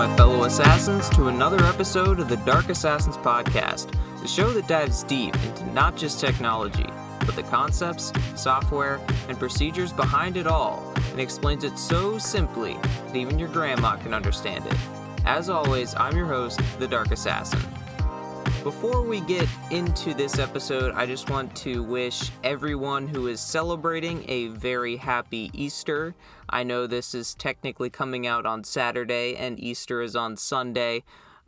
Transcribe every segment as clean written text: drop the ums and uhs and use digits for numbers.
my fellow assassins, to another episode of the Dark Assassins Podcast, the show that dives deep into not just technology, but the concepts, software, and procedures behind it all, and explains it so simply that even your grandma can understand it. As always, I'm your host, the Dark Assassin. Before we get into this episode, I just want to wish everyone who is celebrating a very happy Easter. I know this is technically coming out on Saturday, and Easter is on Sunday,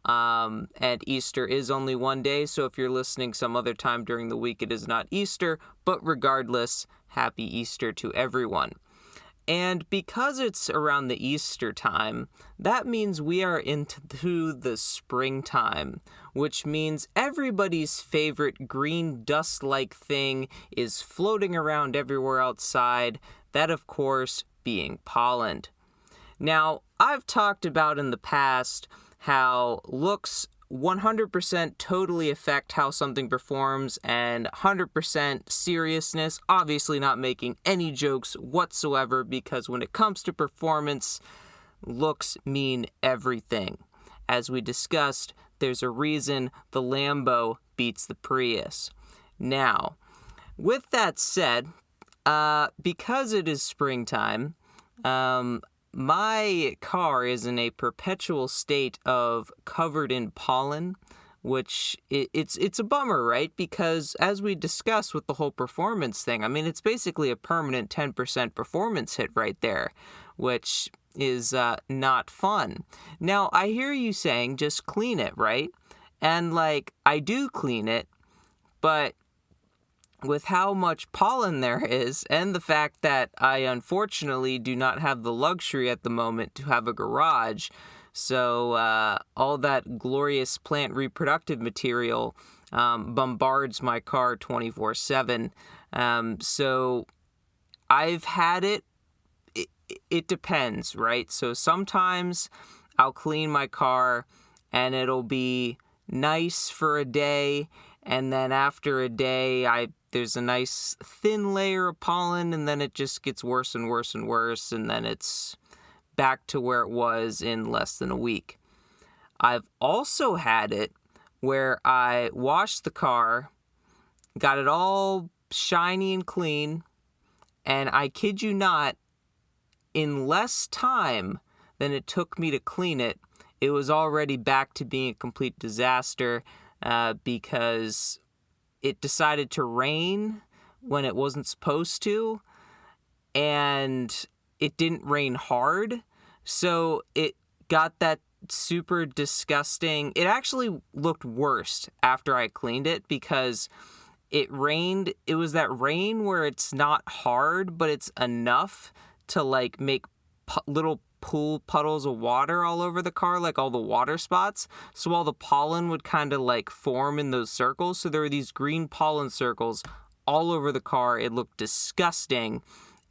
and Easter is only one day, so if you're listening some other time during the week, it is not Easter, but regardless, happy Easter to everyone. And because it's around the Easter time, that means we are into the springtime, which means everybody's favorite green dust-like thing is floating around everywhere outside, that of course being pollen. Now, I've talked about in the past how looks 100% totally affect how something performs, and 100% seriousness, obviously not making any jokes whatsoever, because when it comes to performance, looks mean everything. As we discussed, there's a reason the Lambo beats the Prius. Now, with that said, because it is springtime, my car is in a perpetual state of covered in pollen, which it's a bummer, right? Because as we discussed with the whole performance thing, I mean, it's basically a permanent 10% performance hit right there, which is not fun. Now, I hear you saying just clean it, right? And I do clean it, but with how much pollen there is, and the fact that I unfortunately do not have the luxury at the moment to have a garage, so all that glorious plant reproductive material bombards my car 24/7. So I've had it. It depends, right? So sometimes I'll clean my car and it'll be nice for a day, and then after a day there's a nice thin layer of pollen, and then it just gets worse and worse and worse, and then it's back to where it was in less than a week. I've also had it where I washed the car, got it all shiny and clean, and I kid you not, in less time than it took me to clean it, it was already back to being a complete disaster, because it decided to rain when it wasn't supposed to, and it didn't rain hard, so it got that super disgusting. It actually looked worse after I cleaned it, because it rained. It was that rain where it's not hard, but it's enough to make little pool puddles of water all over the car, like all the water spots. So all the pollen would kind of form in those circles. So there were these green pollen circles all over the car. It looked disgusting,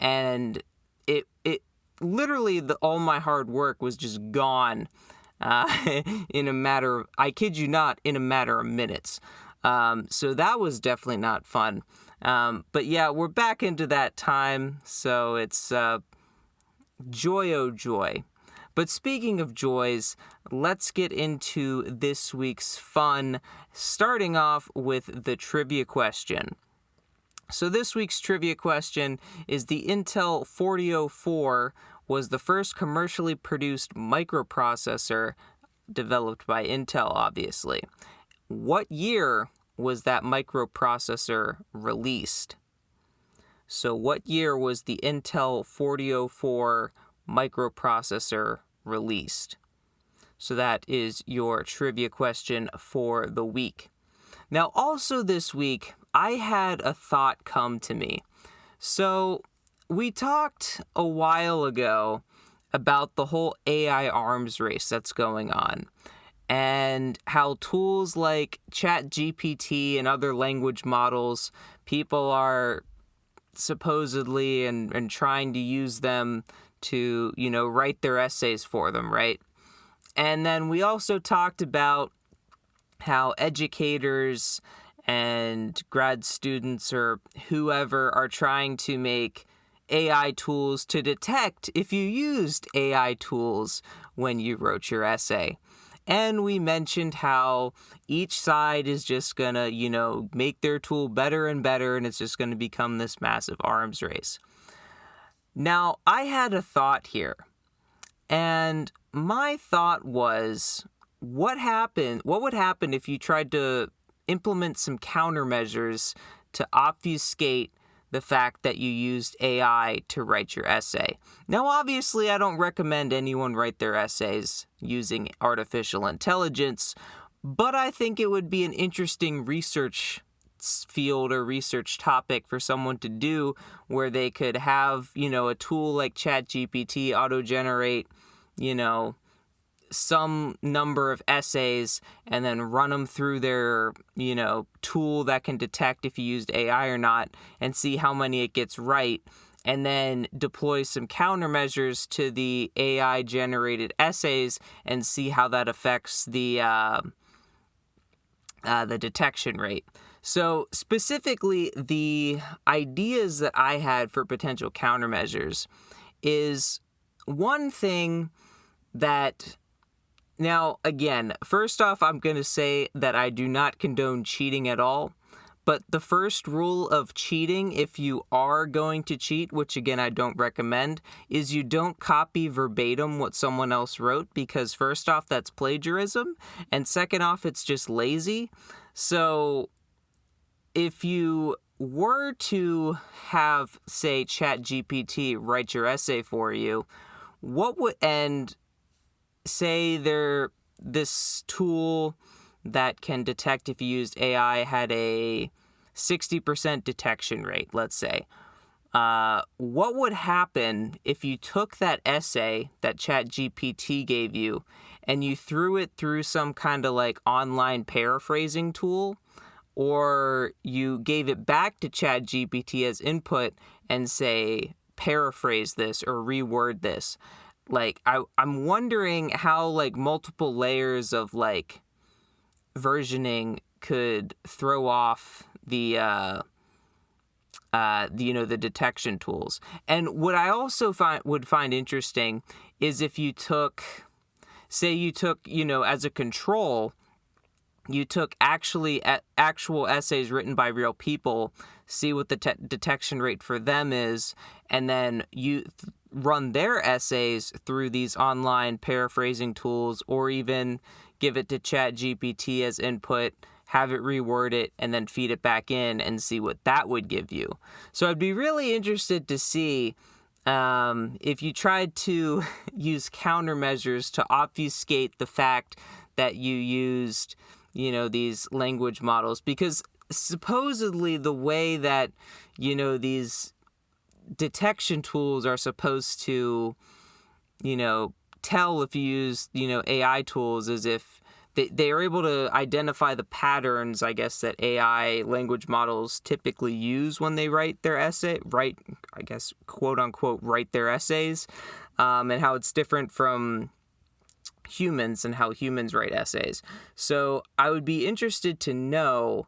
and it literally all my hard work was just gone in a matter of, I kid you not, in a matter of minutes. So that was definitely not fun. But yeah, we're back into that time, so it's joy, oh joy. But speaking of joys, let's get into this week's fun, starting off with the trivia question. So this week's trivia question is: the Intel 4004 was the first commercially produced microprocessor developed by Intel, obviously. What year was that microprocessor released? So what year was the Intel 4004 microprocessor released? So that is your trivia question for the week. Now, also this week, I had a thought come to me. So we talked a while ago about the whole AI arms race that's going on, and how tools like ChatGPT and other language models, people are supposedly and trying to use them to, write their essays for them, right? And then we also talked about how educators and grad students or whoever are trying to make AI tools to detect if you used AI tools when you wrote your essay. And we mentioned how each side is just gonna, make their tool better and better, and it's just gonna become this massive arms race. Now, I had a thought here, and my thought was, what would happen if you tried to implement some countermeasures to obfuscate the fact that you used AI to write your essay? Now, obviously, I don't recommend anyone write their essays using artificial intelligence, but I think it would be an interesting research field or research topic for someone to do, where they could have, a tool like ChatGPT auto-generate, some number of essays and then run them through their, tool that can detect if you used AI or not, and see how many it gets right, and then deploy some countermeasures to the AI generated essays and see how that affects the detection rate. So specifically, the ideas that I had for potential countermeasures is one thing that, now again, first off, I'm going to say that I do not condone cheating at all. But the first rule of cheating, if you are going to cheat, which again I don't recommend, is you don't copy verbatim what someone else wrote, because first off, that's plagiarism, and second off, it's just lazy. So if you were to have, say, ChatGPT write your essay for you, and say this tool that can detect if you used AI had a 60% detection rate, let's say. What would happen if you took that essay that ChatGPT gave you and you threw it through some kind of like online paraphrasing tool, or you gave it back to ChatGPT as input and say, paraphrase this or reword this? Like, I'm wondering how like multiple layers of like versioning could throw off the the detection tools. And what I also would find interesting is if you took, as a control, you took actual essays written by real people, see what the detection rate for them is, and then you run their essays through these online paraphrasing tools, or even give it to ChatGPT as input, have it reword it, and then feed it back in and see what that would give you. So I'd be really interested to see if you tried to use countermeasures to obfuscate the fact that you used these language models, because supposedly the way that, these detection tools are supposed to, tell if you use, AI tools is if they are able to identify the patterns, I guess, that AI language models typically use when they write their quote unquote, write their essays, and how it's different from humans and how humans write essays. So I would be interested to know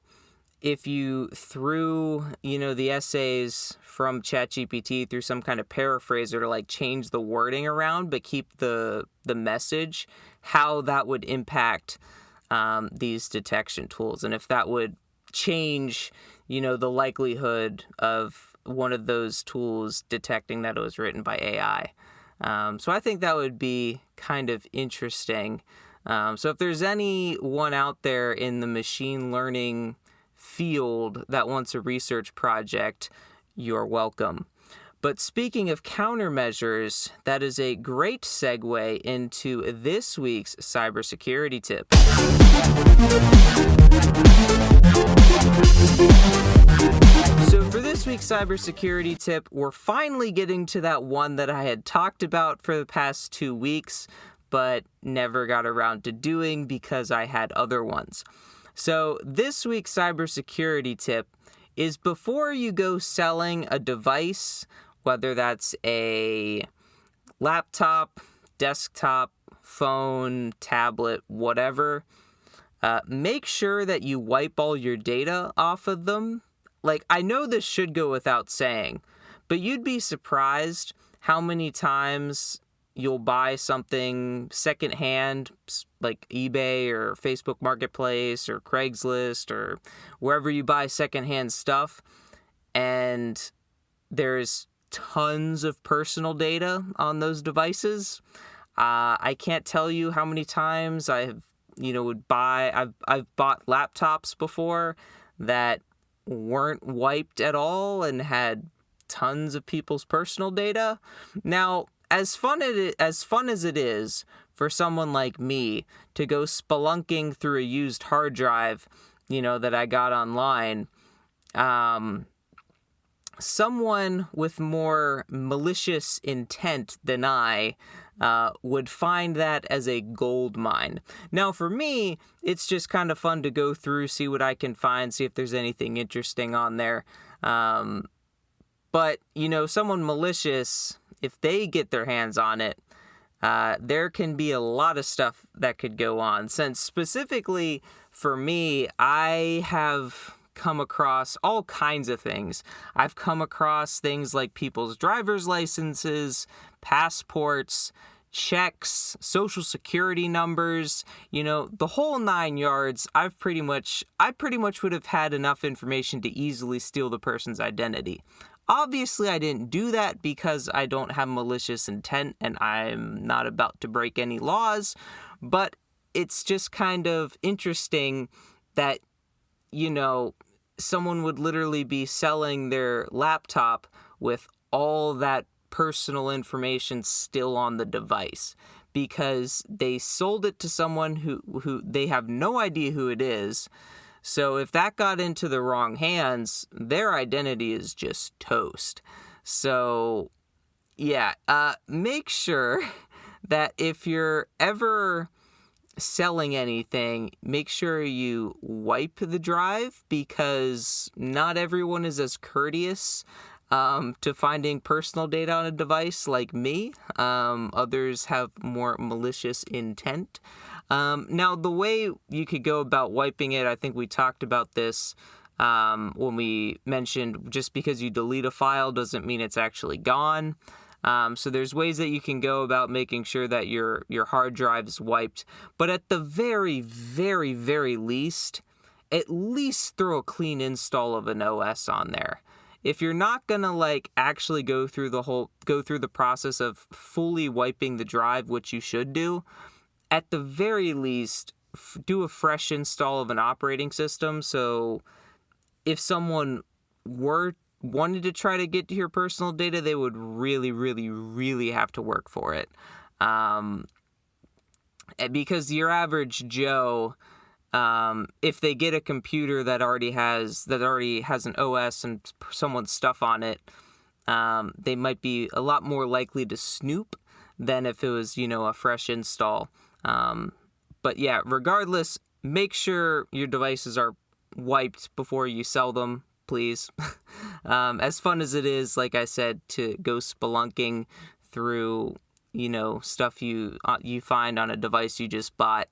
if you threw, the essays from ChatGPT through some kind of paraphraser to like change the wording around but keep the message, how that would impact these detection tools, and if that would change, the likelihood of one of those tools detecting that it was written by AI. So I think that would be kind of interesting. So if there's anyone out there in the machine learning field that wants a research project, you're welcome. But speaking of countermeasures, that is a great segue into this week's cybersecurity tip. So for this week's cybersecurity tip, we're finally getting to that one that I had talked about for the past 2 weeks, but never got around to doing because I had other ones. So this week's cybersecurity tip is, before you go selling a device, whether that's a laptop, desktop, phone, tablet, whatever, make sure that you wipe all your data off of them. Like, I know this should go without saying, But you'd be surprised how many times you'll buy something secondhand, like eBay or Facebook Marketplace or Craigslist or wherever you buy secondhand stuff, and there's tons of personal data on those devices. I can't tell you how many times I've bought laptops before that weren't wiped at all and had tons of people's personal data. Now, as fun as it is for someone like me to go spelunking through a used hard drive, that I got online, someone with more malicious intent than I would find that as a gold mine. Now, for me, it's just kind of fun to go through, see what I can find, see if there's anything interesting on there. But, someone malicious, if they get their hands on it, there can be a lot of stuff that could go on. Since specifically for me, I have come across all kinds of things. I've come across things like people's driver's licenses, passports, checks, social security numbers, the whole 9 yards. I pretty much would have had enough information to easily steal the person's identity. Obviously, I didn't do that because I don't have malicious intent and I'm not about to break any laws, but it's just kind of interesting that, someone would literally be selling their laptop with all that personal information still on the device because they sold it to someone who they have no idea who it is. So if that got into the wrong hands, their identity is just toast. So yeah, make sure that if you're ever selling anything, make sure you wipe the drive because not everyone is as courteous to finding personal data on a device like me. Others have more malicious intent. Now, the way you could go about wiping it, I think we talked about this when we mentioned just because you delete a file doesn't mean it's actually gone. So there's ways that you can go about making sure that your hard drive is wiped. But at the very, very, very least, at least throw a clean install of an OS on there. If you're not gonna actually go through the process of fully wiping the drive, which you should do, at the very least, do a fresh install of an operating system. So if someone wanted to try to get to your personal data, they would really, really, really have to work for it. Because your average Joe, if they get a computer that already has an OS and someone's stuff on it, they might be a lot more likely to snoop than if it was, a fresh install. But yeah, regardless, make sure your devices are wiped before you sell them, please. As fun as it is, like I said, to go spelunking through, stuff you find on a device you just bought,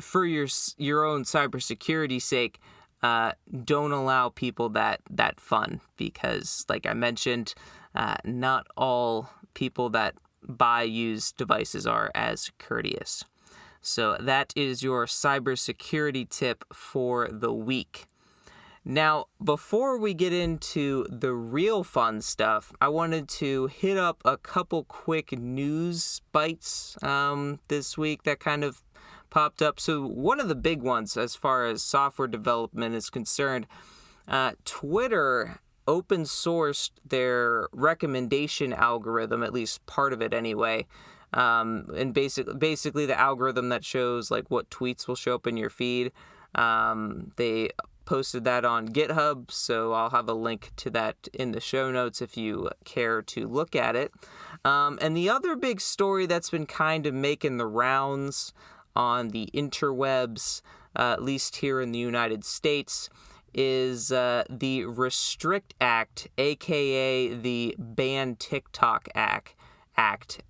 for your own cybersecurity sake, don't allow people that fun because, like I mentioned, not all people that buy used devices are as courteous. So that is your cybersecurity tip for the week. Now, before we get into the real fun stuff, I wanted to hit up a couple quick news bites this week that kind of popped up. So one of the big ones as far as software development is concerned, Twitter open sourced their recommendation algorithm, at least part of it anyway. And basically the algorithm that shows what tweets will show up in your feed. They posted that on GitHub, so I'll have a link to that in the show notes if you care to look at it. And the other big story that's been kind of making the rounds on the interwebs, at least here in the United States, is the Restrict Act, aka the Ban TikTok Act,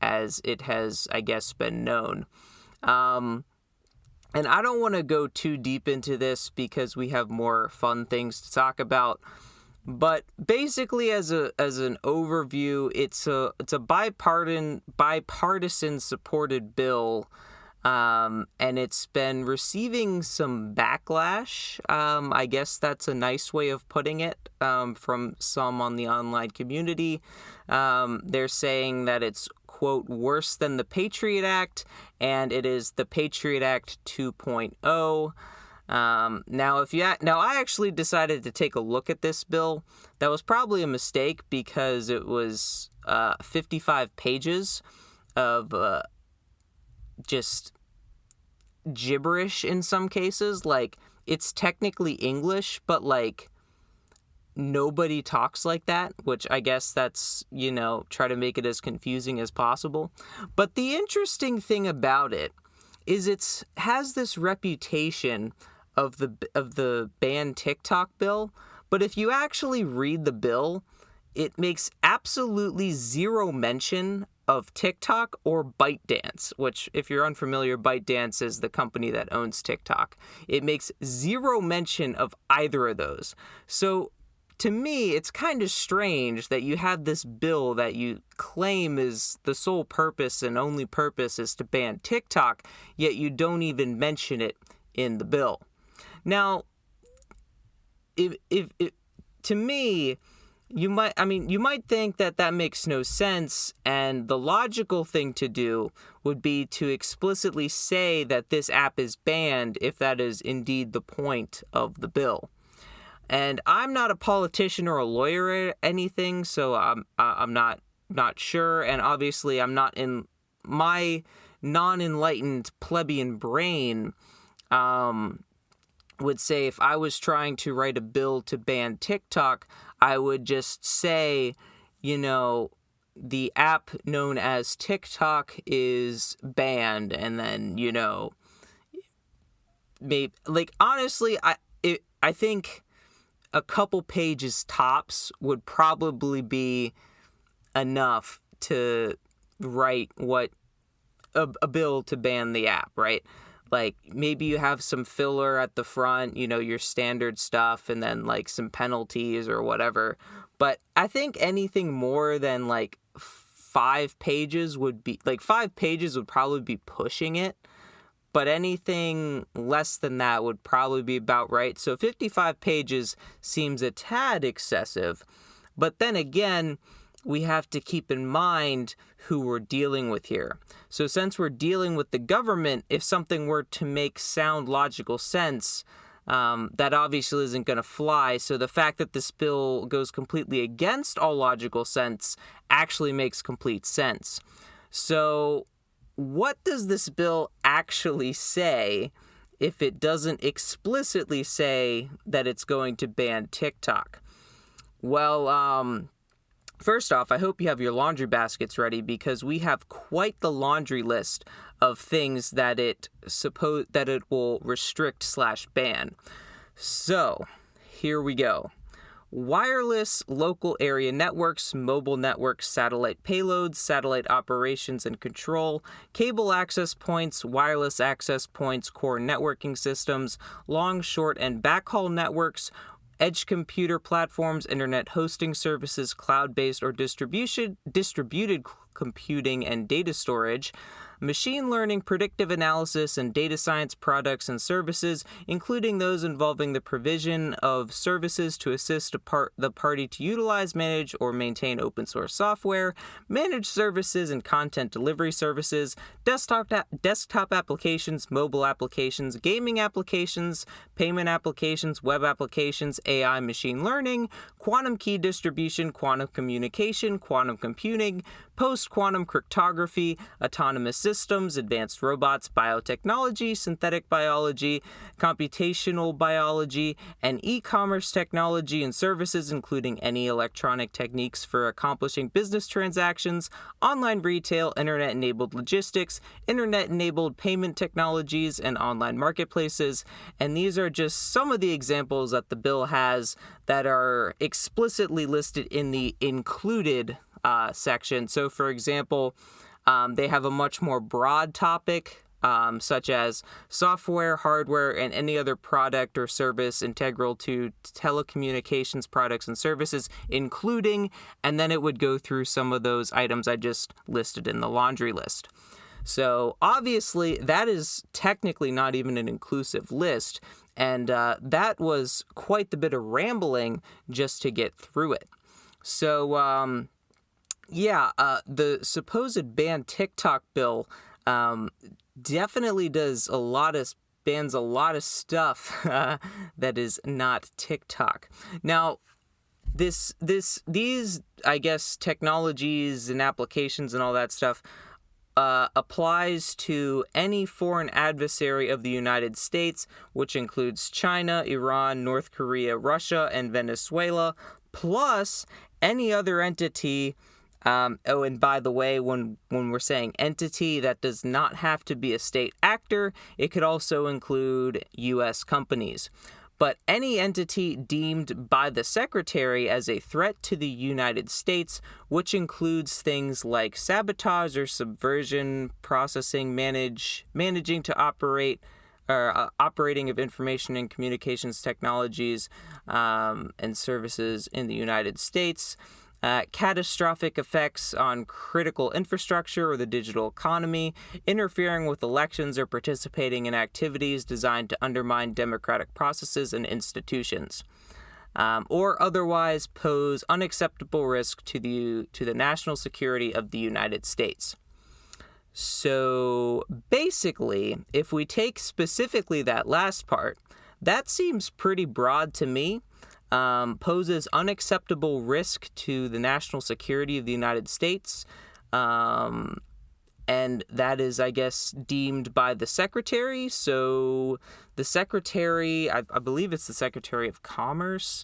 as it has, I guess, been known. And I don't want to go too deep into this because we have more fun things to talk about, But basically, as an overview, it's a bipartisan supported bill, and it's been receiving some backlash. I guess that's a nice way of putting it, from some on the online community. They're saying that it's, quote, worse than the Patriot Act, and it is the Patriot Act 2.0. Now I actually decided to take a look at this bill. That was probably a mistake because it was 55 pages of just gibberish in some cases. Like, it's technically English, but like nobody talks like that, which I guess that's, try to make it as confusing as possible. But the interesting thing about it is it has this reputation of the ban TikTok bill, but if you actually read the bill, it makes absolutely zero mention of TikTok or ByteDance, which, if you're unfamiliar, ByteDance is the company that owns TikTok. It makes zero mention of either of those. So to me, it's kind of strange that you have this bill that you claim is the sole purpose and only purpose is to ban TikTok, yet you don't even mention it in the bill. Now, if to me, you might think that makes no sense, and the logical thing to do would be to explicitly say that this app is banned if that is indeed the point of the bill. And I'm not a politician or a lawyer or anything, so I'm not sure, and obviously I'm not in my non-enlightened plebeian brain. Would say if I was trying to write a bill to ban TikTok, I would just say, the app known as TikTok is banned, and then, maybe, like, honestly, I think a couple pages tops would probably be enough to write what a bill to ban the app, right? Like, maybe you have some filler at the front, your standard stuff, and then like some penalties or whatever. But I think anything more than like 5 pages would probably be pushing it. But anything less than that would probably be about right. So 55 pages seems a tad excessive. But then again, we have to keep in mind who we're dealing with here. So since we're dealing with the government, if something were to make sound logical sense, that obviously isn't going to fly. So the fact that this bill goes completely against all logical sense actually makes complete sense. So what does this bill actually say if it doesn't explicitly say that it's going to ban TikTok? Well, first off, I hope you have your laundry baskets ready because we have quite the laundry list of things that it will restrict/ban. So, here we go. Wireless local area networks, mobile networks, satellite payloads, satellite operations and control, cable access points, wireless access points, core networking systems, long, short, and backhaul networks, edge computer platforms, internet hosting services, cloud-based or distributed computing and data storage, machine learning, predictive analysis, and data science products and services, including those involving the provision of services to assist the party to utilize, manage, or maintain open source software, managed services and content delivery services, desktop applications, mobile applications, gaming applications, payment applications, web applications, AI, machine learning, quantum key distribution, quantum communication, quantum computing, post-quantum cryptography, autonomous systems, advanced robots, biotechnology, synthetic biology, computational biology, and e-commerce technology and services, including any electronic techniques for accomplishing business transactions, online retail, internet-enabled logistics, internet-enabled payment technologies, and online marketplaces. And these are just some of the examples that the bill has that are explicitly listed in the included section. So, for example, they have a much more broad topic such as software, hardware, and any other product or service integral to telecommunications products and services, including, and then it would go through some of those items I just listed in the laundry list. So obviously that is technically not even an inclusive list, and that was quite the bit of rambling just to get through it. So the supposed ban TikTok bill definitely bans a lot of stuff that is not TikTok. Now, these I guess technologies and applications and all that stuff applies to any foreign adversary of the United States, which includes China, Iran, North Korea, Russia, and Venezuela, plus any other entity. And by the way, when we're saying entity, that does not have to be a state actor. It could also include U.S. companies. But any entity deemed by the Secretary as a threat to the United States, which includes things like sabotage or subversion, processing, managing to operate, operating of information and communications technologies and services in the United States, catastrophic effects on critical infrastructure or the digital economy, interfering with elections or participating in activities designed to undermine democratic processes and institutions, or otherwise pose unacceptable risk to the national security of the United States. So basically, if we take specifically that last part, that seems pretty broad to me. Poses unacceptable risk to the national security of the United States, and that is, I guess, deemed by the Secretary. So the Secretary, I believe it's the Secretary of Commerce,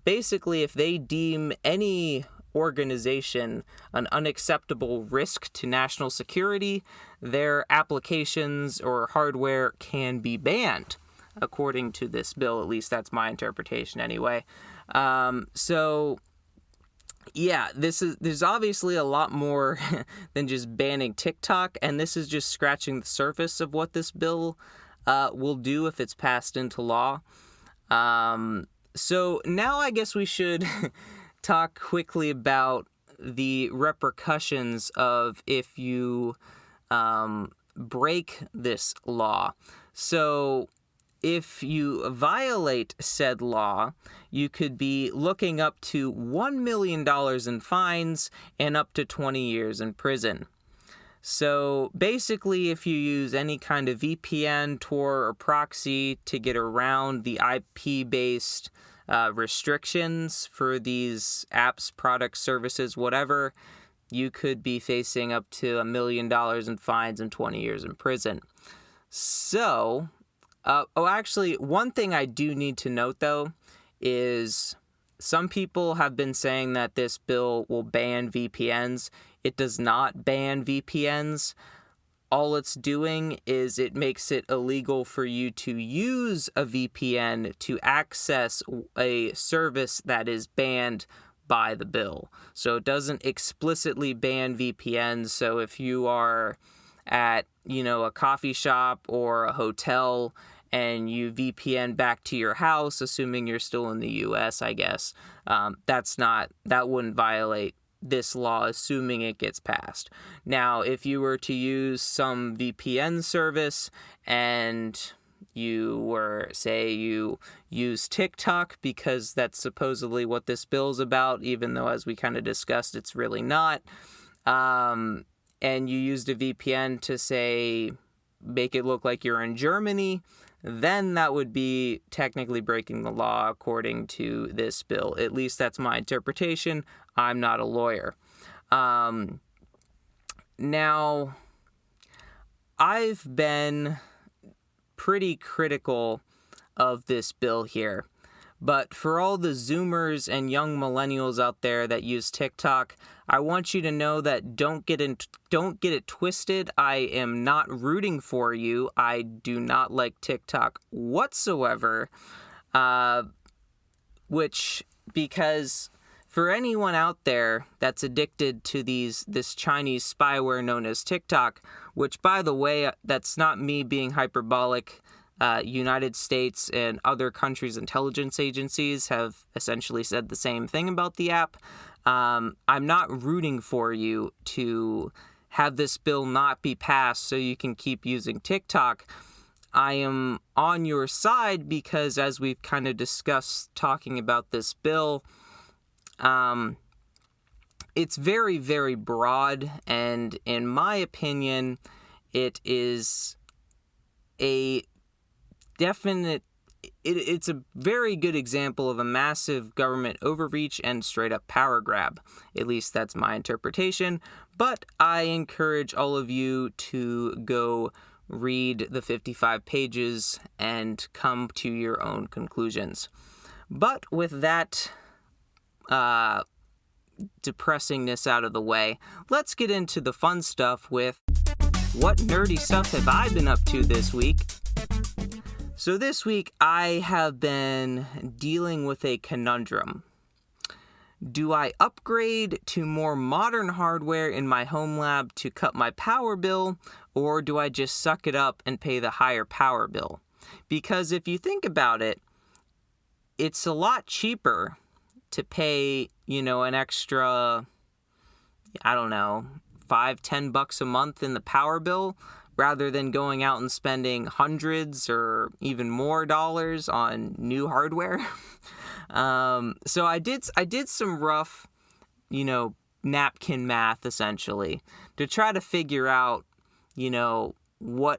basically, if they deem any organization an unacceptable risk to national security, their applications or hardware can be banned. According to this bill, at least that's my interpretation anyway. There's obviously a lot more than just banning TikTok, and this is just scratching the surface of what this bill will do if it's passed into law. So now I guess we should talk quickly about the repercussions of if you break this law. So if you violate said law, you could be looking up to $1 million in fines and up to 20 years in prison. So basically, if you use any kind of VPN, Tor, or proxy to get around the IP-based restrictions for these apps, products, services, whatever, you could be facing up to $1 million in fines and 20 years in prison. So actually, one thing I do need to note, though, is some people have been saying that this bill will ban VPNs. It does not ban VPNs. All it's doing is it makes it illegal for you to use a VPN to access a service that is banned by the bill. So it doesn't explicitly ban VPNs. So if you are at, a coffee shop or a hotel and you VPN back to your house, assuming you're still in the U.S., I guess, that wouldn't violate this law, assuming it gets passed. Now, if you were to use some VPN service and you use TikTok, because that's supposedly what this bill's about, even though, as we kind of discussed, it's really not, and you used a VPN to, say, make it look like you're in Germany, then that would be technically breaking the law according to this bill. At least that's my interpretation. I'm not a lawyer. Now, I've been pretty critical of this bill here. But for all the Zoomers and young millennials out there that use TikTok, I want you to know that don't get it twisted. I am not rooting for you. I do not like TikTok whatsoever. Because For anyone out there that's addicted to this Chinese spyware known as TikTok, which, by the way, that's not me being hyperbolic. United States and other countries' intelligence agencies have essentially said the same thing about the app. I'm not rooting for you to have this bill not be passed so you can keep using TikTok. I am on your side because, as we've kind of discussed talking about this bill, it's very, very broad, and in my opinion, it is a definite, it's a very good example of a massive government overreach and straight up power grab. At least that's my interpretation, but I encourage all of you to go read the 55 pages and come to your own conclusions. But with that depressingness out of the way, let's get into the fun stuff with what nerdy stuff have I been up to this week. So this week I have been dealing with a conundrum. Do I upgrade to more modern hardware in my Homelab to cut my power bill, or do I just suck it up and pay the higher power bill? Because if you think about it, it's a lot cheaper to pay, an extra, $5-10 a month in the power bill, rather than going out and spending hundreds or even more dollars on new hardware. So I did some rough, napkin math essentially to try to figure out,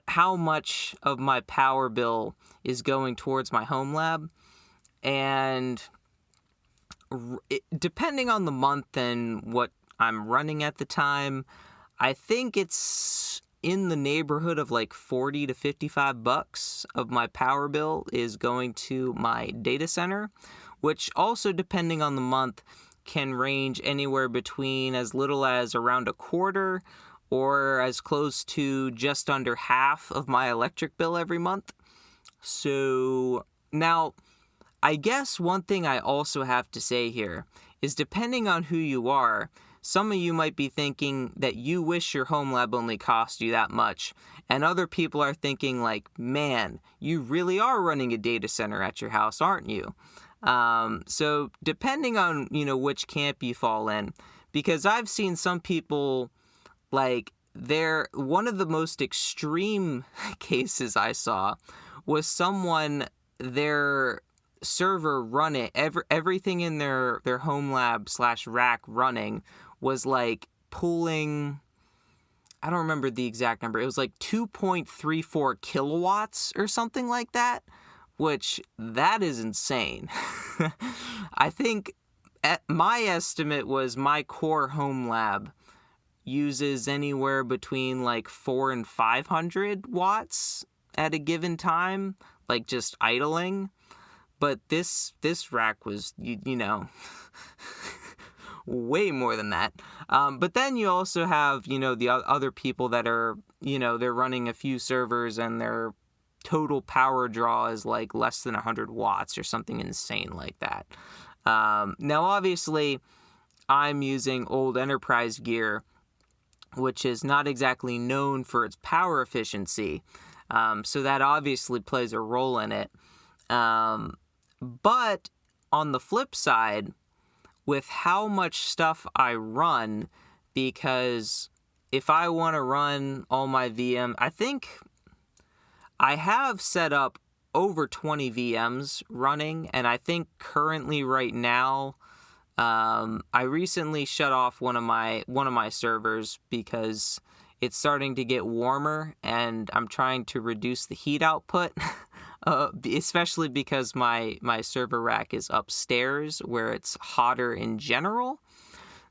how much of my power bill is going towards my Homelab. And depending on the month and what I'm running at the time, I think it's in the neighborhood of like $40 to $55 of my power bill is going to my data center, which also, depending on the month, can range anywhere between as little as around a quarter or as close to just under half of my electric bill every month. So now, I guess one thing I also have to say here is, depending on who you are, some of you might be thinking that you wish your Homelab only cost you that much, and other people are thinking like, man, you really are running a data center at your house, aren't you? So depending on, which camp you fall in, because I've seen some people, like, one of the most extreme cases I saw was someone, their server running, everything in their Homelab / rack running was like pulling, I don't remember the exact number, it was like 2.34 kilowatts or something like that, which that is insane. I think my estimate was my core Homelab uses anywhere between like 400 and 500 watts at a given time, like just idling. But this rack was, way more than that. But then you also have, the other people that are, they're running a few servers and their total power draw is like less than 100 watts or something insane like that. Now, obviously, I'm using old enterprise gear, which is not exactly known for its power efficiency. So that obviously plays a role in it. But on the flip side, with how much stuff I run, because if I want to run all my VM, I think I have set up over 20 VMs running, and I think currently right now, I recently shut off one of my servers because it's starting to get warmer, and I'm trying to reduce the heat output. Especially because my server rack is upstairs where it's hotter in general.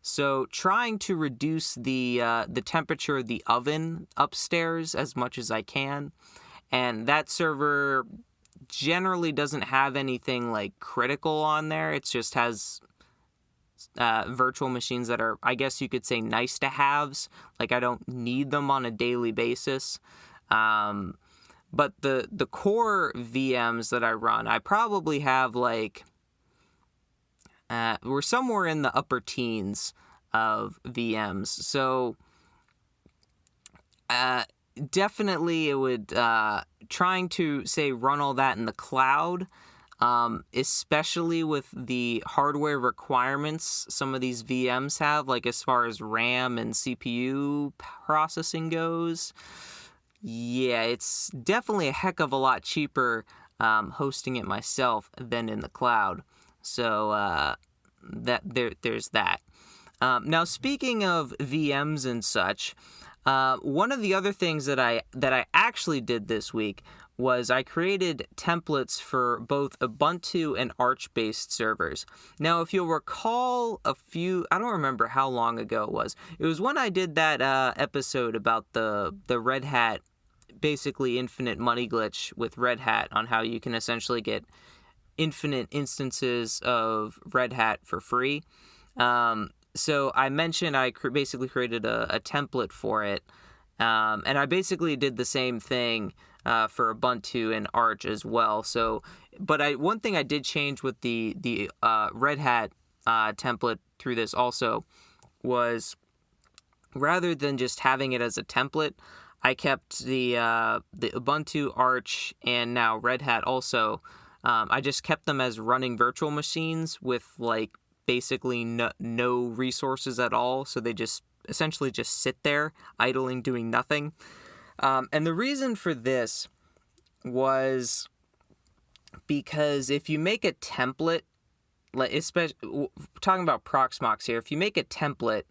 So trying to reduce the temperature of the oven upstairs as much as I can. And that server generally doesn't have anything like critical on there. It just has virtual machines that are, I guess you could say, nice to haves. Like, I don't need them on a daily basis. But the core VMs that I run, I probably have like, we're somewhere in the upper teens of VMs. So definitely it would, trying to, say, run all that in the cloud, especially with the hardware requirements some of these VMs have, like as far as RAM and CPU processing goes. Yeah, it's definitely a heck of a lot cheaper hosting it myself than in the cloud. So there's that. Now, speaking of VMs and such, one of the other things that I actually did this week was I created templates for both Ubuntu and Arch-based servers. Now, if you'll recall I don't remember how long ago it was. It was when I did that episode about the Red Hat, basically infinite money glitch with Red Hat, on how you can essentially get infinite instances of Red Hat for free. So I mentioned I basically created a template for it, and I basically did the same thing for Ubuntu and Arch as well. So, but one thing I did change with the Red Hat template through this also was, rather than just having it as a template, I kept the Ubuntu, Arch, and now Red Hat also. I just kept them as running virtual machines with like basically no resources at all, so they just essentially just sit there idling, doing nothing. And the reason for this was because if you make a template, like especially talking about Proxmox here, if you make a template,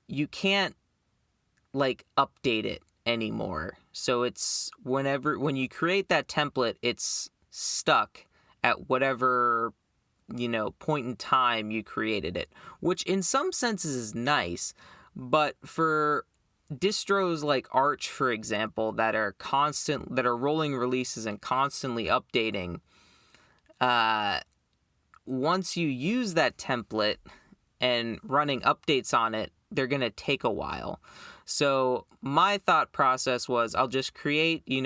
you can't like update it anymore. So it's when you create that template, it's stuck at whatever point in time you created it, which in some senses is nice, but for distros like Arch, for example, that are rolling releases and constantly updating, once you use that template and running updates on it, they're going to take a while. So my thought process was, I'll just create 3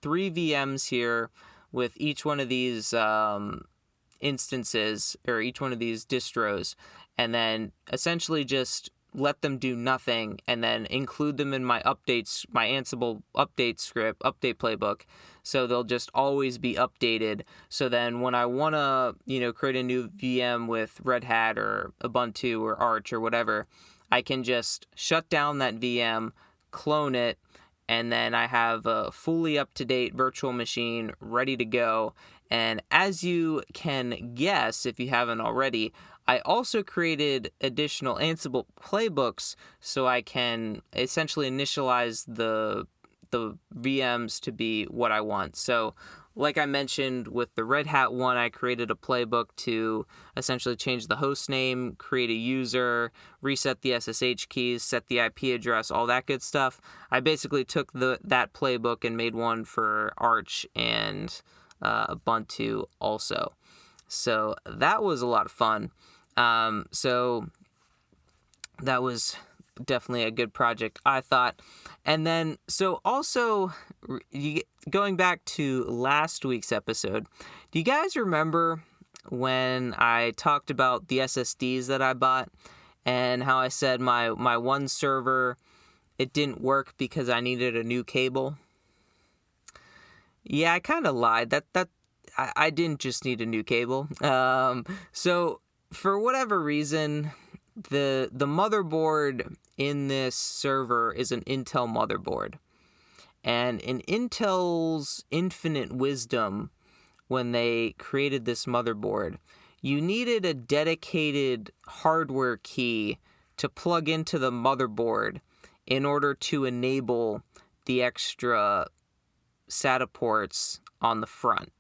VMs here with each one of these instances, or each one of these distros, and then essentially just let them do nothing, and then include them in my updates, my Ansible update script, update playbook, so they'll just always be updated. So then when I want to, create a new VM with Red Hat or Ubuntu or Arch or whatever, I can just shut down that VM, clone it, and then I have a fully up-to-date virtual machine ready to go. And as you can guess, if you haven't already, I also created additional Ansible playbooks so I can essentially initialize the VMs to be what I want. So, like I mentioned with the Red Hat one, I created a playbook to essentially change the host name, create a user, reset the SSH keys, set the IP address, all that good stuff. I basically took that playbook and made one for Arch and Ubuntu also. So that was a lot of fun. So that was definitely a good project, I thought. And then, so also, going back to last week's episode, do you guys remember when I talked about the SSDs that I bought and how I said my one server, it didn't work because I needed a new cable? Yeah, I kind of lied. I didn't just need a new cable. So for whatever reason, the motherboard in this server is an Intel motherboard. And in Intel's infinite wisdom, when they created this motherboard, you needed a dedicated hardware key to plug into the motherboard in order to enable the extra SATA ports on the front.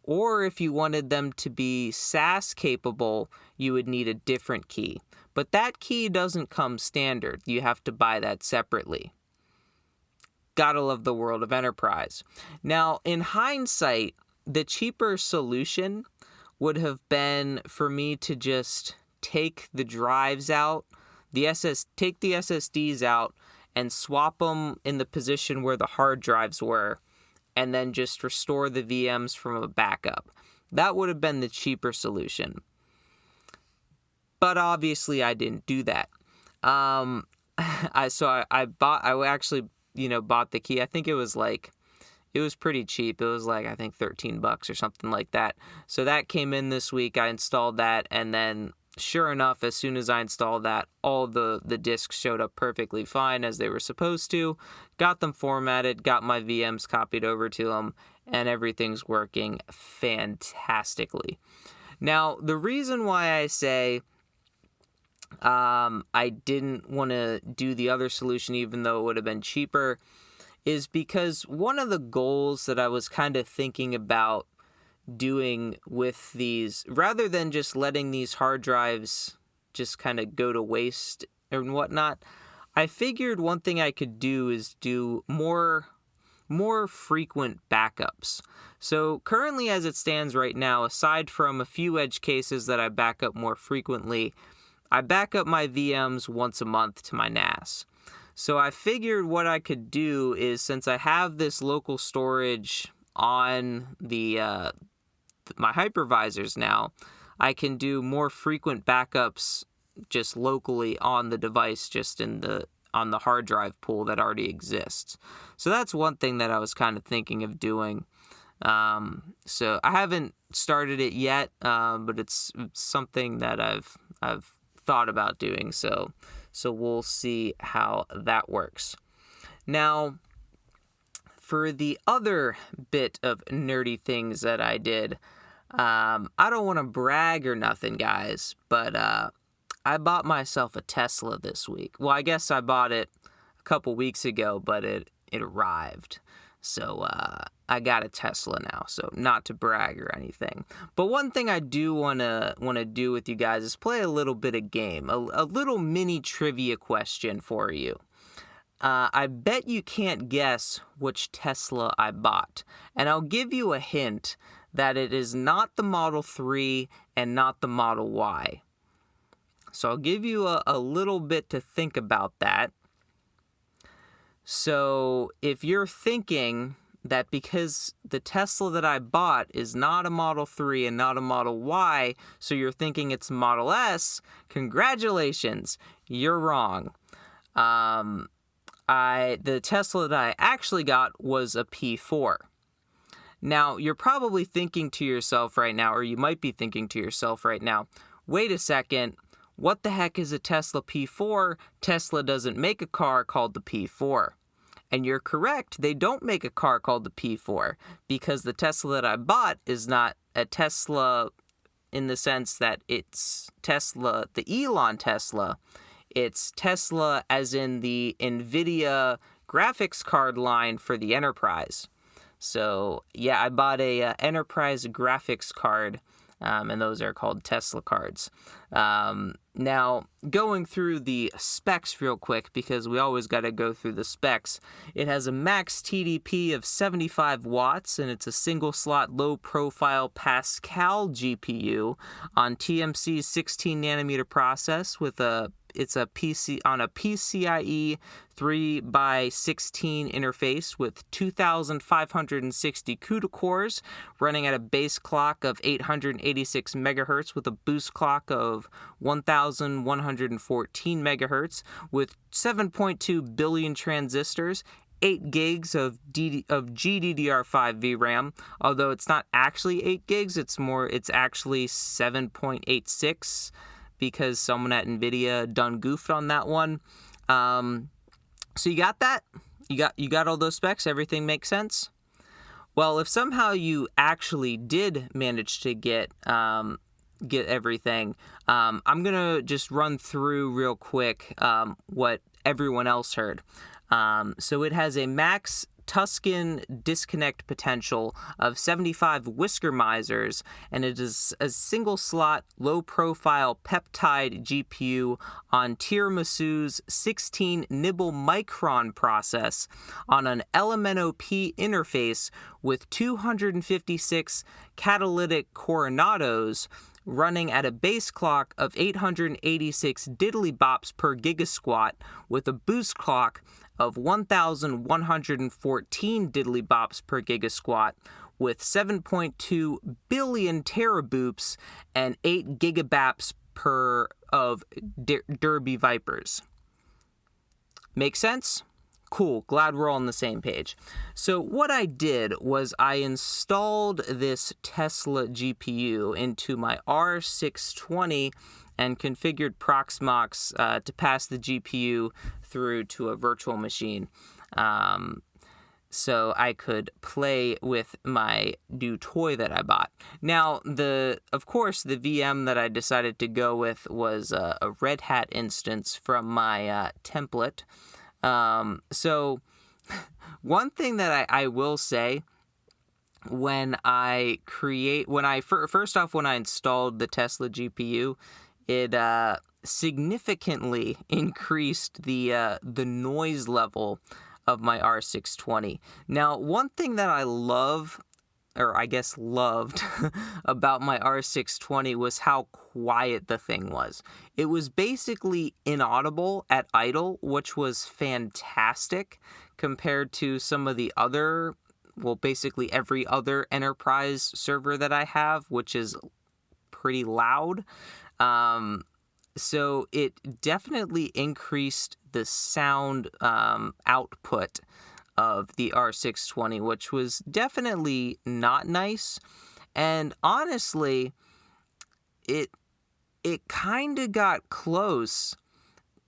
Or if you wanted them to be SAS capable, you would need a different key. But that key doesn't come standard. You have to buy that separately. Gotta love the world of enterprise. Now, in hindsight, the cheaper solution would have been for me to just take the drives out, take the SSDs out, and swap them in the position where the hard drives were, and then just restore the VMs from a backup. That would have been the cheaper solution. But obviously I didn't do that. I actually, bought the key. I think it was pretty cheap. It was I think $13 or something like that. So that came in this week. I installed that, and then sure enough, as soon as I installed that, all the disks showed up perfectly fine as they were supposed to. Got them formatted, got my VMs copied over to them, and everything's working fantastically. Now, the reason why I say I didn't want to do the other solution, even though it would have been cheaper, is because one of the goals that I was kind of thinking about doing with these, rather than just letting these hard drives just kind of go to waste and whatnot, I figured one thing I could do is do more frequent backups. So currently, as it stands right now, aside from a few edge cases that I back up more frequently, I back up my VMs once a month to my NAS. So I figured what I could do is, since I have this local storage on my hypervisors now, I can do more frequent backups just locally on the device, just on the hard drive pool that already exists. So that's one thing that I was kind of thinking of doing. So I haven't started it yet, but it's something that I've thought about doing. So we'll see how that works. Now, for the other bit of nerdy things that I did, I don't want to brag or nothing, guys, but I bought myself a Tesla this week. Well, I guess I bought it a couple weeks ago, but it arrived. So I got a Tesla now, so not to brag or anything. But one thing I do want to do with you guys is play a little bit of game, a little mini trivia question for you. I bet you can't guess which Tesla I bought, and I'll give you a hint that it is not the Model 3 and not the Model Y. So I'll give you a little bit to think about that. So if you're thinking that because the Tesla that I bought is not a Model 3 and not a Model Y, so you're thinking it's Model S, congratulations, you're wrong. The Tesla that I actually got was a P4. Now, you're probably thinking to yourself right now, or you might be thinking to yourself right now, wait a second, what the heck is a Tesla P4? Tesla doesn't make a car called the P4. And you're correct, they don't make a car called the P4, because the Tesla that I bought is not a Tesla in the sense that it's Tesla, the Elon Tesla. It's Tesla as in the NVIDIA graphics card line for the Enterprise. So, yeah, I bought a Enterprise graphics card, and those are called Tesla cards. Now, going through the specs real quick, because we always got to go through the specs, it has a max TDP of 75 watts, and it's a single-slot, low-profile Pascal GPU on TMC's 16-nanometer process with a PCIe 3x16 interface with 2,560 CUDA cores running at a base clock of 886 megahertz with a boost clock of 1,114 megahertz with 7.2 billion transistors, 8 gigs of GDDR5 VRAM, although it's not actually 8 gigs, it's actually 7.86 because someone at NVIDIA done goofed on that one. So you got that? You got all those specs? Everything makes sense? Well, if somehow you actually did manage to get everything, I'm gonna just run through real quick what everyone else heard. So it has a max Tuscan disconnect potential of 75 whisker misers, and it is a single-slot, low-profile peptide GPU on Tiramisu's 16-nibble micron process on an LMNOP interface with 256 catalytic coronados running at a base clock of 886 diddly bops per gigasquat with a boost clock of 1,114 diddly bops per gigasquat with 7.2 billion teraboops and 8 gigabaps of Derby Vipers. Make sense? Cool. Glad we're all on the same page. So what I did was I installed this Tesla GPU into my R620 and configured Proxmox to pass the GPU through to a virtual machine. So I could play with my new toy that I bought. Now, of course, the VM that I decided to go with was a Red Hat instance from my template. So one thing that I will say when I installed the Tesla GPU, it significantly increased the noise level of my R620. Now, one thing that I loved about my R620 was how quiet the thing was. It was basically inaudible at idle, which was fantastic compared to some of the other, basically every other enterprise server that I have, which is pretty loud. So it definitely increased the sound output of the R620, which was definitely not nice. And honestly, it kind of got close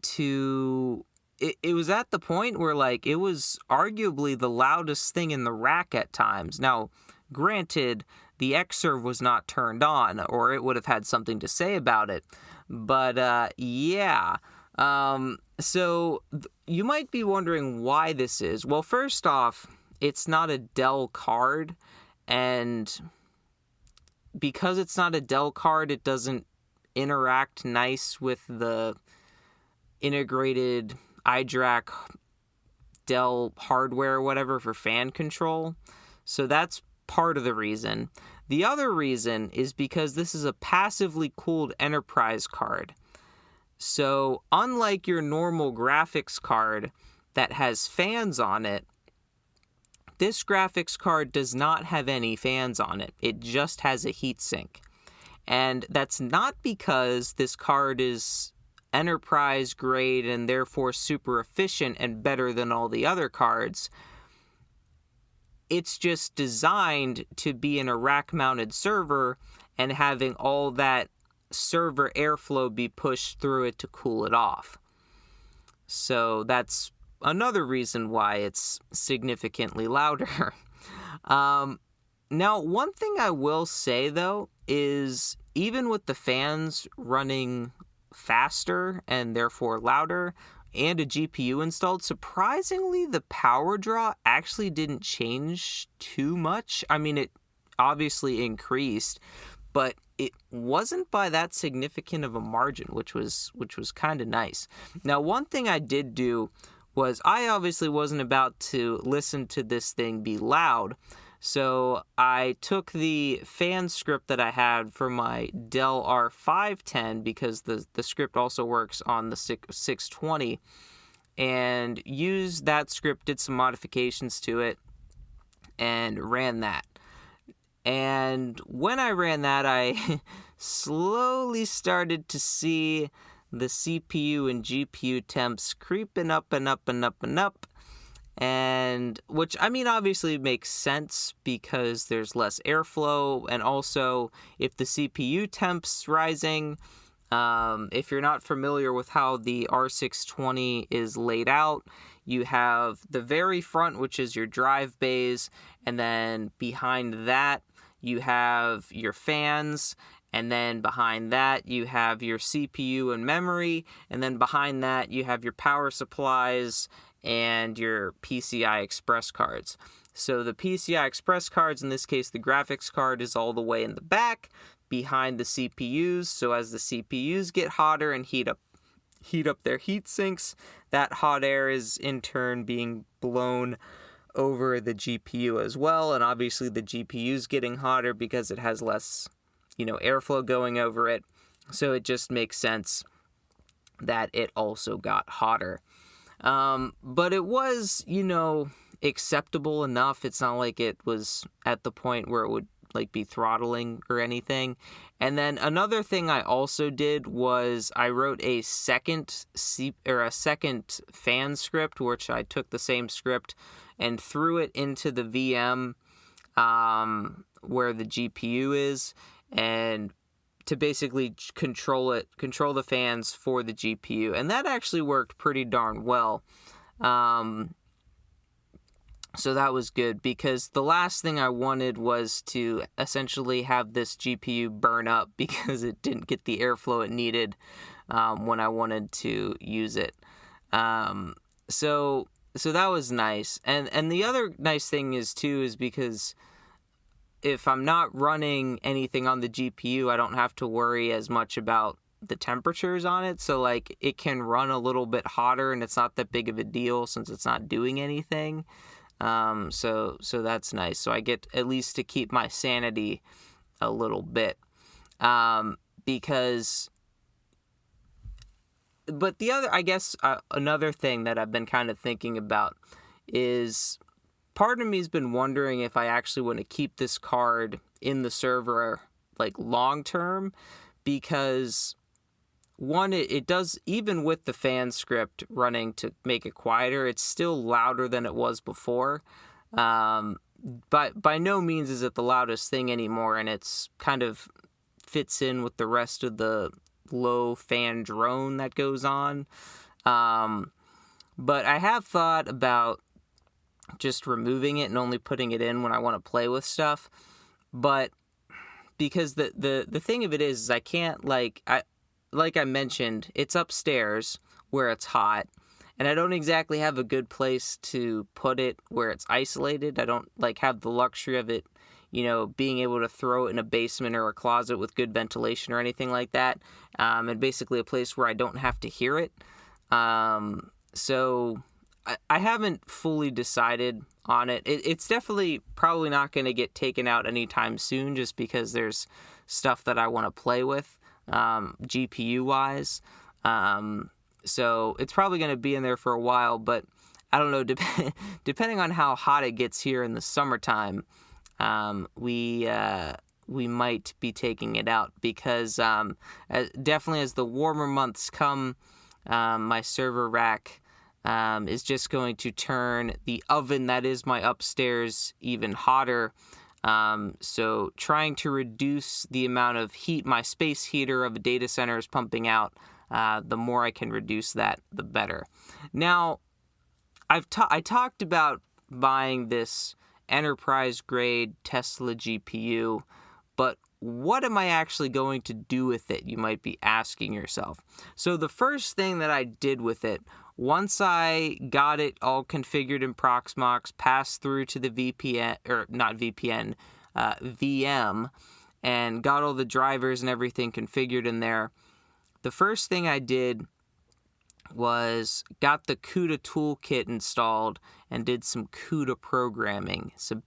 to... It was at the point where, like, it was arguably the loudest thing in the rack at times. Now, granted, the Xserve was not turned on, or it would have had something to say about it. But, yeah. So you might be wondering why this is. Well, first off, it's not a Dell card, and because it's not a Dell card, it doesn't interact nice with the integrated iDRAC Dell hardware or whatever for fan control. So that's part of the reason. The other reason is because this is a passively cooled enterprise card. So unlike your normal graphics card that has fans on it, this graphics card does not have any fans on it. It just has a heatsink. And that's not because this card is enterprise grade and therefore super efficient and better than all the other cards. It's just designed to be in a rack-mounted server and having all that server airflow be pushed through it to cool it off. So that's another reason why it's significantly louder. Now, one thing I will say, though, is even with the fans running faster and therefore louder and a GPU installed, surprisingly, the power draw actually didn't change too much. I mean, it obviously increased, but it wasn't by that significant of a margin, which was kind of nice. Now, one thing I did do was I obviously wasn't about to listen to this thing be loud, so I took the fan script that I had for my Dell R510, because the script also works on the 620, and used that script, did some modifications to it, and ran that. And when I ran that, I slowly started to see the CPU and GPU temps creeping up and up and up and up. And which, I mean, obviously makes sense because there's less airflow. And also, if the CPU temp's rising, if you're not familiar with how the R620 is laid out, you have the very front, which is your drive bays, and then behind that, you have your fans, and then behind that, you have your CPU and memory, and then behind that, you have your power supplies and your PCI Express cards. So the PCI Express cards, in this case, the graphics card is all the way in the back, behind the CPUs. So as the CPUs get hotter and heat up their heat sinks, that hot air is in turn being blown over the GPU as well. And obviously the GPU is getting hotter because it has less, airflow going over it. So it just makes sense that it also got hotter. But it was, acceptable enough. It's not like it was at the point where it would like be throttling or anything. And then another thing I also did was I wrote a second fan script, which I took the same script and threw it into the VM where the GPU is, and to basically control the fans for the GPU. And that actually worked pretty darn well. So that was good, because the last thing I wanted was to essentially have this GPU burn up because it didn't get the airflow it needed when I wanted to use it. So that was nice. And the other nice thing is because if I'm not running anything on the GPU, I don't have to worry as much about the temperatures on it. So like it can run a little bit hotter and it's not that big of a deal since it's not doing anything. So that's nice. So I get at least to keep my sanity a little bit. But the other, I guess, another thing that I've been kind of thinking about is part of me has been wondering if I actually want to keep this card in the server like long term, because one, it does, even with the fan script running to make it quieter, it's still louder than it was before. But by no means is it the loudest thing anymore, and it's kind of fits in with the rest of the low fan drone that goes on. But I have thought about just removing it and only putting it in when I want to play with stuff. But because the thing of it is I can't, like I mentioned, it's upstairs where it's hot, and I don't exactly have a good place to put it where it's isolated. I don't like have the luxury of it, being able to throw it in a basement or a closet with good ventilation or anything like that. And basically a place where I don't have to hear it. So I haven't fully decided on it. It's definitely probably not going to get taken out anytime soon, just because there's stuff that I want to play with, GPU wise. So it's probably going to be in there for a while, but I don't know, depending on how hot it gets here in the summertime, we might be taking it out, because definitely as the warmer months come, my server rack is just going to turn the oven that is my upstairs even hotter. So trying to reduce the amount of heat my space heater of a data center is pumping out, the more I can reduce that, the better. Now, I talked about buying this enterprise grade Tesla GPU, but what am I actually going to do with it, you might be asking yourself. So the first thing that I did with it, once I got it all configured in Proxmox, passed through to the VM, and got all the drivers and everything configured in there, the first thing I did was got the CUDA toolkit installed and did some CUDA programming, some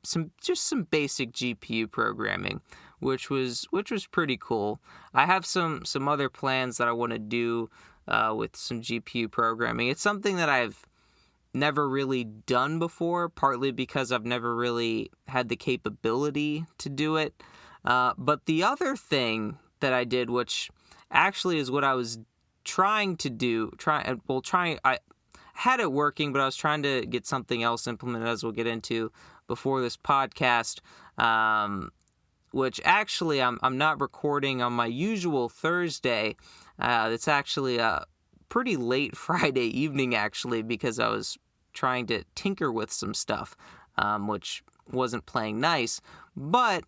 basic GPU programming, which was pretty cool. I have some other plans that I want to do with some GPU programming. It's something that I've never really done before, partly because I've never really had the capability to do it. But the other thing that I did, which actually is what I was trying to do, I had it working, but I was trying to get something else implemented, as we'll get into before this podcast, which actually I'm not recording on my usual Thursday. It's actually a pretty late Friday evening, actually, because I was trying to tinker with some stuff, which wasn't playing nice. But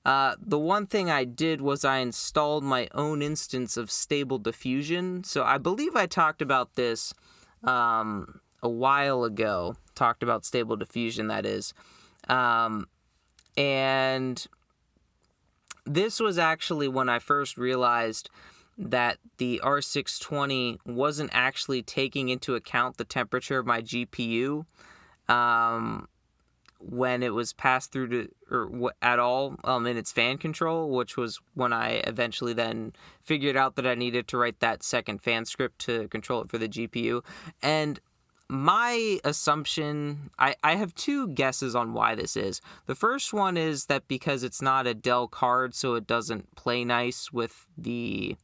the one thing I did was I installed my own instance of Stable Diffusion. So I believe I talked about this a while ago, talked about Stable Diffusion, that is. And this was actually when I first realized that the R620 wasn't actually taking into account the temperature of my GPU when it was passed through at all in its fan control, which was when I eventually then figured out that I needed to write that second fan script to control it for the GPU. And My assumption, I have two guesses on why this is. The first one is that because it's not a Dell card, so it doesn't play nice with the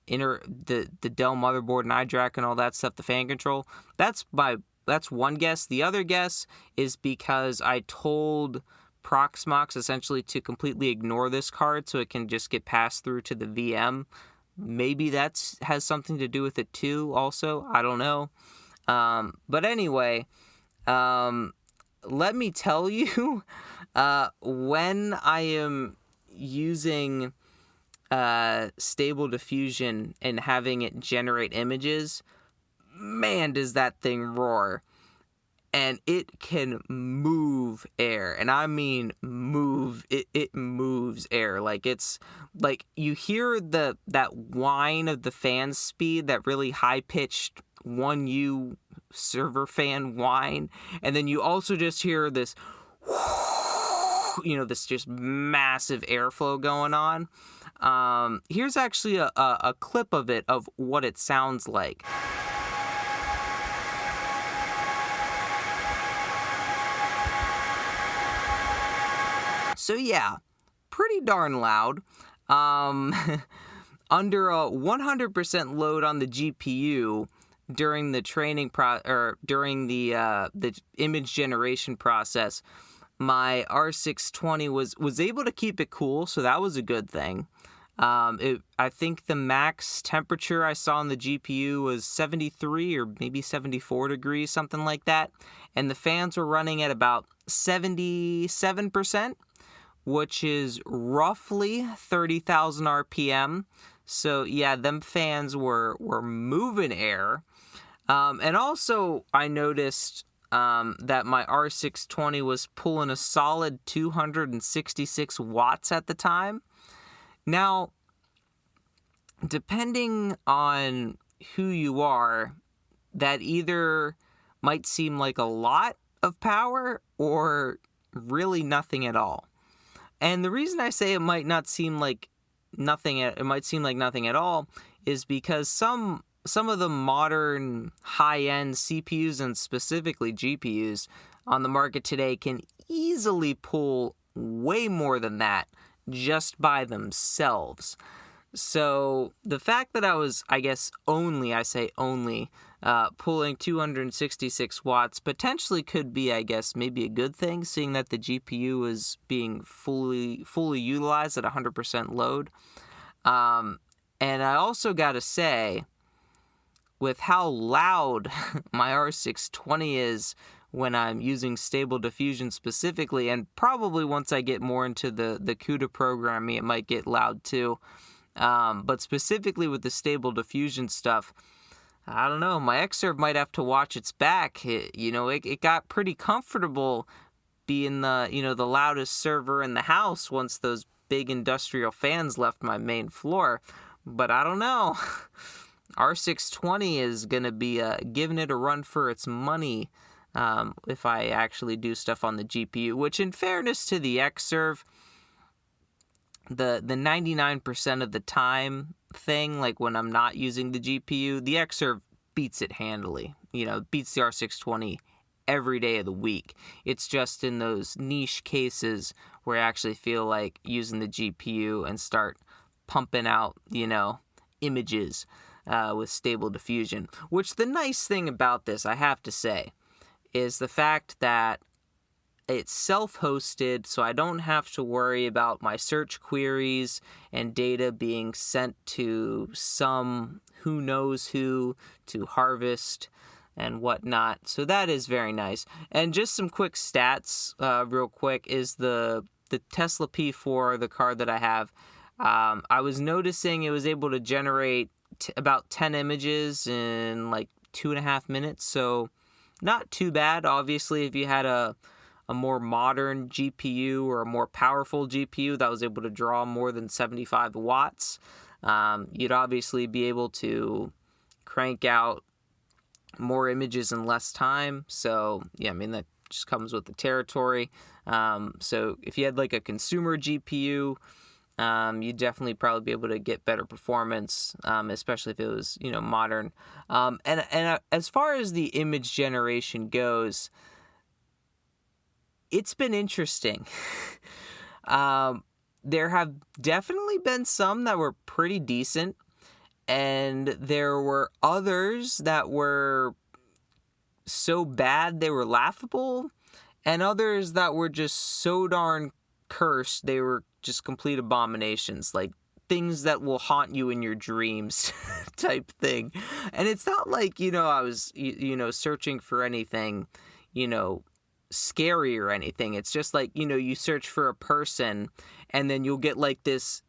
the Dell motherboard and iDRAC and all that stuff, the fan control. That's one guess. The other guess is because I told Proxmox essentially to completely ignore this card so it can just get passed through to the VM. Maybe that has something to do with it too also. I don't know. But anyway, let me tell you, when I am using Stable Diffusion and having it generate images, man, does that thing roar. And it can move air, and I mean move. It moves air. Like, it's like you hear that whine of the fan speed, that really high pitched 1U server fan whine, and then you also just hear this, this just massive airflow going on. Here's actually a clip of it, of what it sounds like. So yeah, pretty darn loud. Under a 100% load on the GPU during the training during the image generation process, my R620 was able to keep it cool, so that was a good thing. I think the max temperature I saw on the GPU was 73 or maybe 74 degrees, something like that, and the fans were running at about 77%. Which is roughly 30,000 RPM. So yeah, them fans were moving air. And also I noticed that my R620 was pulling a solid 266 watts at the time. Now, depending on who you are, that either might seem like a lot of power or really nothing at all. And the reason I say it might seem like nothing at all is because some of the modern high-end CPUs and specifically GPUs on the market today can easily pull way more than that just by themselves. So the fact that I was, I guess, only pulling 266 watts potentially could be, I guess, maybe a good thing, seeing that the GPU is being fully utilized at 100% load. And I also got to say, with how loud my R620 is when I'm using Stable Diffusion specifically, and probably once I get more into the CUDA programming, it might get loud too. But specifically with the Stable Diffusion stuff, I don't know, my Xserve might have to watch its back. It got pretty comfortable being the loudest server in the house once those big industrial fans left my main floor. But I don't know. R620 is going to be giving it a run for its money if I actually do stuff on the GPU, which, in fairness to the Xserve, the 99% of the time thing, like when I'm not using the GPU, the Xserve beats it handily. Beats the R620 every day of the week. It's just in those niche cases where I actually feel like using the GPU and start pumping out, images with Stable Diffusion. Which, the nice thing about this, I have to say, is the fact that it's self-hosted, so I don't have to worry about my search queries and data being sent to some who knows who to harvest and whatnot. So that is very nice. And just some quick stats, real quick, is the Tesla P4, the card that I have. I was noticing it was able to generate about 10 images in like 2.5 minutes, so not too bad. Obviously, if you had a more modern GPU or a more powerful GPU that was able to draw more than 75 watts, you'd obviously be able to crank out more images in less time. So, yeah, that just comes with the territory. So if you had like a consumer GPU, you'd definitely probably be able to get better performance, especially if it was, modern. And as far as the image generation goes, it's been interesting. There have definitely been some that were pretty decent, and there were others that were so bad they were laughable, and others that were just so darn cursed they were just complete abominations, like things that will haunt you in your dreams type thing. And it's not like, I was, searching for anything, scary or anything. It's just like, you search for a person and then you'll get like this,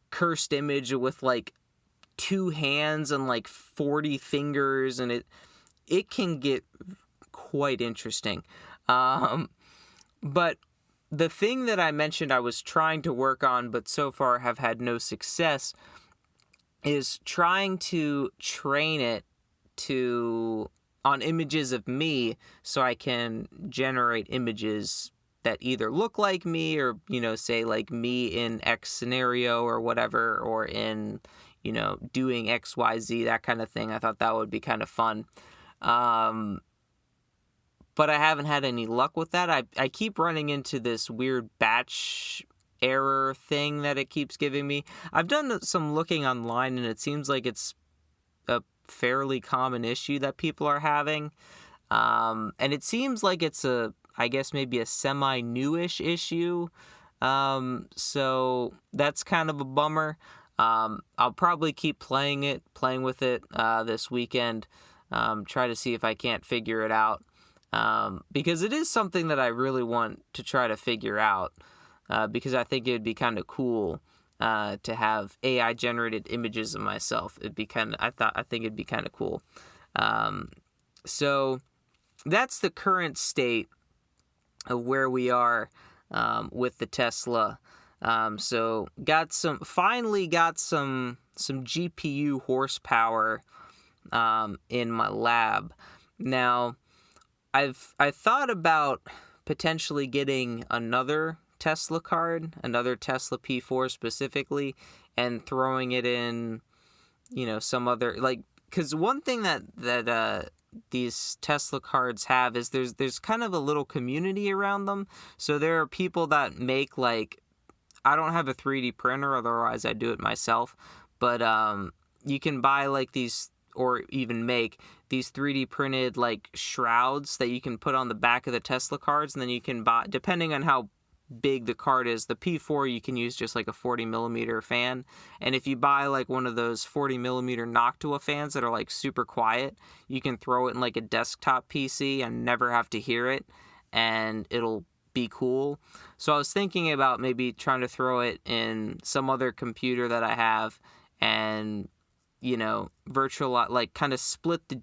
cursed image with like 2 hands and like 40 fingers, and it can get quite interesting. But the thing that I mentioned I was trying to work on, but so far have had no success, is trying to train it on images of me so I can generate images that either look like me or, say like me in X scenario or whatever, or in, doing XYZ, that kind of thing. I thought that would be kind of fun. But I haven't had any luck with that. I keep running into this weird batch error thing that it keeps giving me. I've done some looking online, and it seems like it's a fairly common issue that people are having. And it seems like it's I guess maybe a semi-newish issue. So that's kind of a bummer. I'll probably keep playing with it this weekend. Try to see if I can't figure it out. Because it is something that I really want to try to figure out, because I think it would be kind of cool to have AI generated images of myself. I think it'd be kind of cool. So that's the current state of where we are with the Tesla. So finally got some GPU horsepower in my lab. Now, I thought about potentially getting another Tesla card, another Tesla P4 specifically, and throwing it in, some other, like, because one thing that these Tesla cards have is there's kind of a little community around them. So there are people that make, like, I don't have a 3D printer, otherwise I do it myself, but you can buy like these, or even make these 3D printed like shrouds that you can put on the back of the Tesla cards, and then you can buy, depending on how big the card is, the P4 you can use just like a 40 millimeter fan, and if you buy like one of those 40 millimeter Noctua fans that are like super quiet, you can throw it in like a desktop PC and never have to hear it, and it'll be cool. So I was thinking about maybe trying to throw it in some other computer that I have, and virtual, like kind of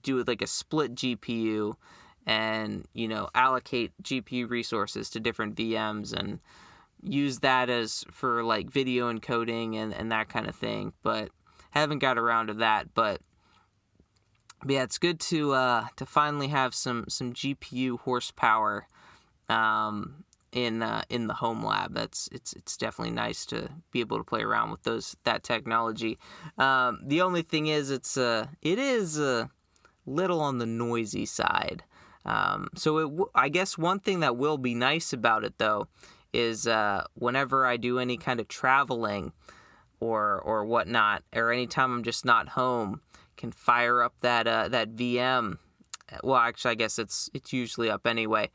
do it like a split GPU, and allocate GPU resources to different VMs and use that as for like video encoding and that kind of thing. But haven't got around to that. But yeah, it's good to finally have some GPU horsepower in the Homelab. It's definitely nice to be able to play around with that technology. The only thing is it is a little on the noisy side. So I guess one thing that will be nice about it though is whenever I do any kind of traveling or whatnot, or anytime I'm just not home, can fire up that VM. Well, actually, I guess it's usually up anyway.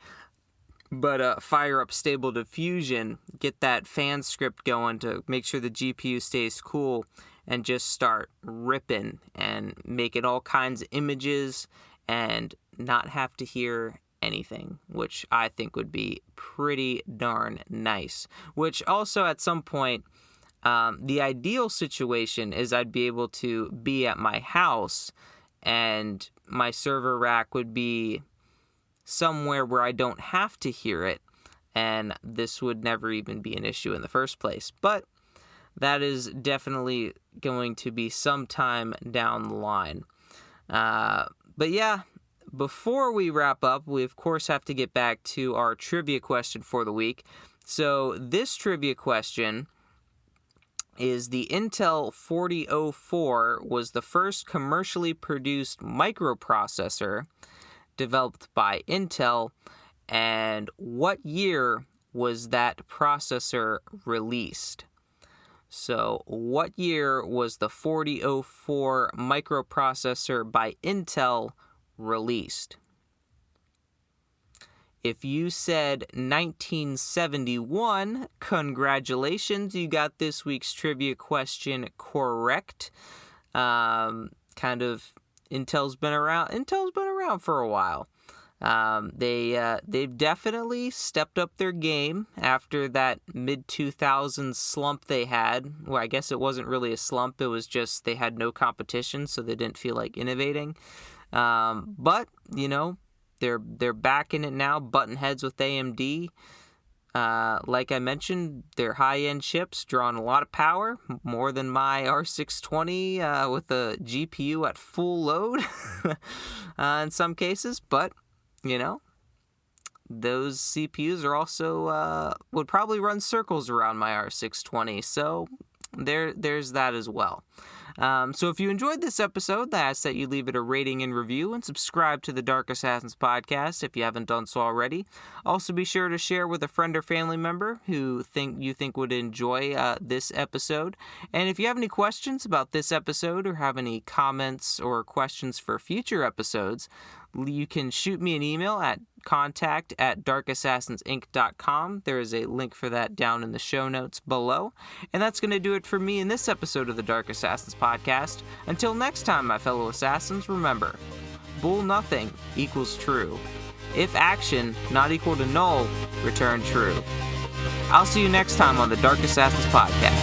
But fire up Stable Diffusion, get that fan script going to make sure the GPU stays cool, and just start ripping and making all kinds of images and not have to hear anything, which I think would be pretty darn nice. Which also at some point, the ideal situation is I'd be able to be at my house and my server rack would be somewhere where I don't have to hear it, and this would never even be an issue in the first place. But that is definitely going to be sometime down the line. But yeah, before we wrap up, we of course have to get back to our trivia question for the week. So this trivia question is the Intel 4004 was the first commercially produced microprocessor developed by Intel, and what year was that processor released? So, what year was the 4004 microprocessor by Intel released? If you said 1971, congratulations, you got this week's trivia question correct. Intel's been around for a while. They've definitely stepped up their game after that mid-2000s slump they had. Well, I guess it wasn't really a slump. It was just they had no competition, so they didn't feel like innovating. But, they're back in it now, button heads with AMD. Like I mentioned, their high-end chips drawing a lot of power, more than my R620 with the GPU at full load in some cases. But, those CPUs are also would probably run circles around my R620. So there's that as well. So if you enjoyed this episode, I ask that you leave it a rating and review and subscribe to the Dark Assassins podcast if you haven't done so already. Also, be sure to share with a friend or family member who you think would enjoy this episode. And if you have any questions about this episode or have any comments or questions for future episodes, you can shoot me an email at contact@darkassassinsinc.com. There is a link for that down in the show notes below. And that's going to do it for me in this episode of the Dark Assassins podcast. Until next time, my fellow assassins, remember, bull nothing equals true. If action not equal to null, return true. I'll see you next time on the Dark Assassins podcast.